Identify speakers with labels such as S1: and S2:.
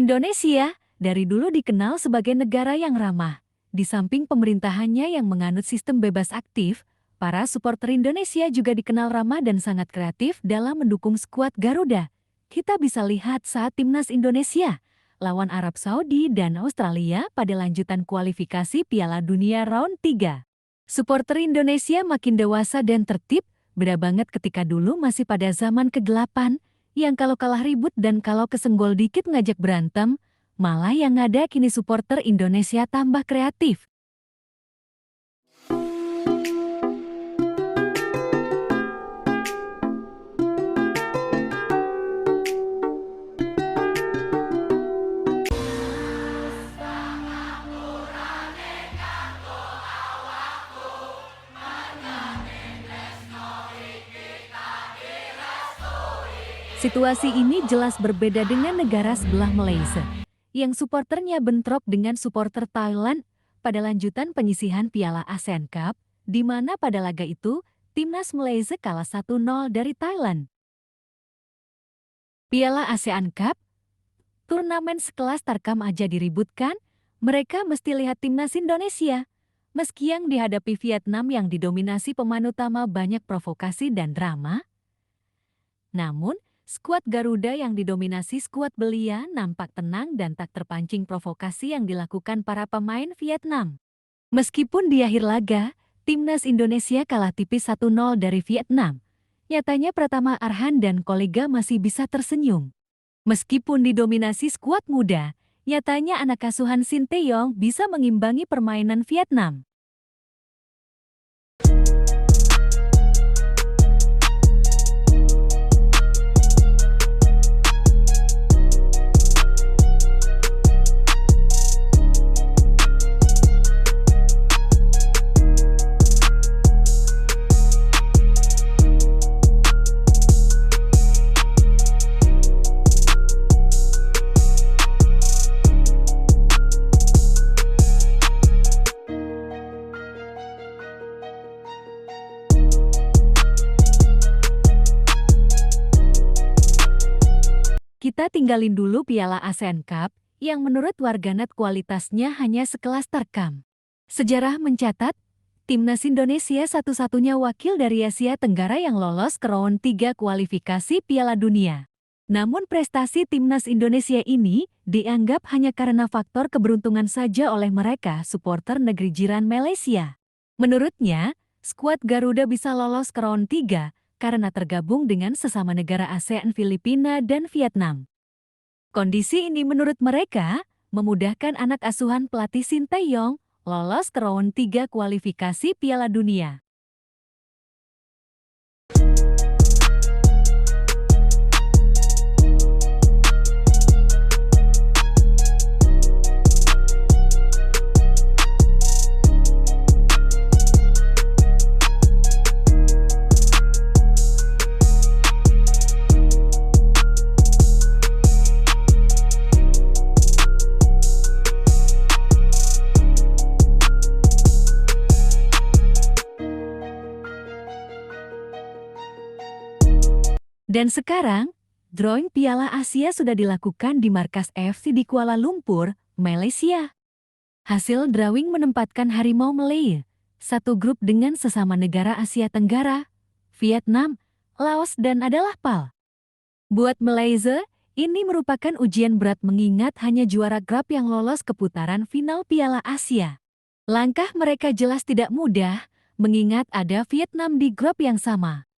S1: Indonesia dari dulu dikenal sebagai negara yang ramah. Di samping pemerintahannya yang menganut sistem bebas aktif, para supporter Indonesia juga dikenal ramah dan sangat kreatif dalam mendukung skuad Garuda. Kita bisa lihat saat timnas Indonesia lawan Arab Saudi dan Australia pada lanjutan kualifikasi Piala Dunia round 3. Supporter Indonesia makin dewasa dan tertib, beda banget ketika dulu masih pada zaman kegelapan, yang kalau kalah ribut dan kalau kesenggol dikit ngajak berantem, malah yang ada kini supporter Indonesia tambah kreatif. Situasi ini jelas berbeda dengan negara sebelah Malaysia, yang supporternya bentrok dengan supporter Thailand pada lanjutan penyisihan Piala ASEAN Cup, di mana pada laga itu, timnas Malaysia kalah 1-0 dari Thailand. Piala ASEAN Cup, turnamen sekelas Tarkam aja diributkan, mereka mesti lihat timnas Indonesia. Meski yang dihadapi Vietnam yang didominasi pemain utama banyak provokasi dan drama, namun, skuad Garuda yang didominasi skuad belia nampak tenang dan tak terpancing provokasi yang dilakukan para pemain Vietnam. Meskipun di akhir laga, timnas Indonesia kalah tipis 1-0 dari Vietnam, nyatanya Pratama Arhan dan kolega masih bisa tersenyum. Meskipun didominasi skuad muda, nyatanya anak asuhan Sinteyong bisa mengimbangi permainan Vietnam. Kita tinggalin dulu Piala ASEAN Cup yang menurut warganet kualitasnya hanya sekelas Tarkam. Sejarah mencatat, timnas Indonesia satu-satunya wakil dari Asia Tenggara yang lolos ke round 3 kualifikasi Piala Dunia. Namun prestasi timnas Indonesia ini dianggap hanya karena faktor keberuntungan saja oleh mereka supporter negeri jiran Malaysia. Menurutnya, skuad Garuda bisa lolos ke round 3 karena tergabung dengan sesama negara ASEAN Filipina dan Vietnam. Kondisi ini menurut mereka memudahkan anak asuhan pelatih Sinteyong lolos ke round 3 kualifikasi Piala Dunia. Dan sekarang, drawing Piala Asia sudah dilakukan di markas AFC di Kuala Lumpur, Malaysia. Hasil drawing menempatkan Harimau Malaya satu grup dengan sesama negara Asia Tenggara, Vietnam, Laos dan adalah PAL. Buat Malaysia, ini merupakan ujian berat mengingat hanya juara grup yang lolos ke putaran final Piala Asia. Langkah mereka jelas tidak mudah, mengingat ada Vietnam di grup yang sama.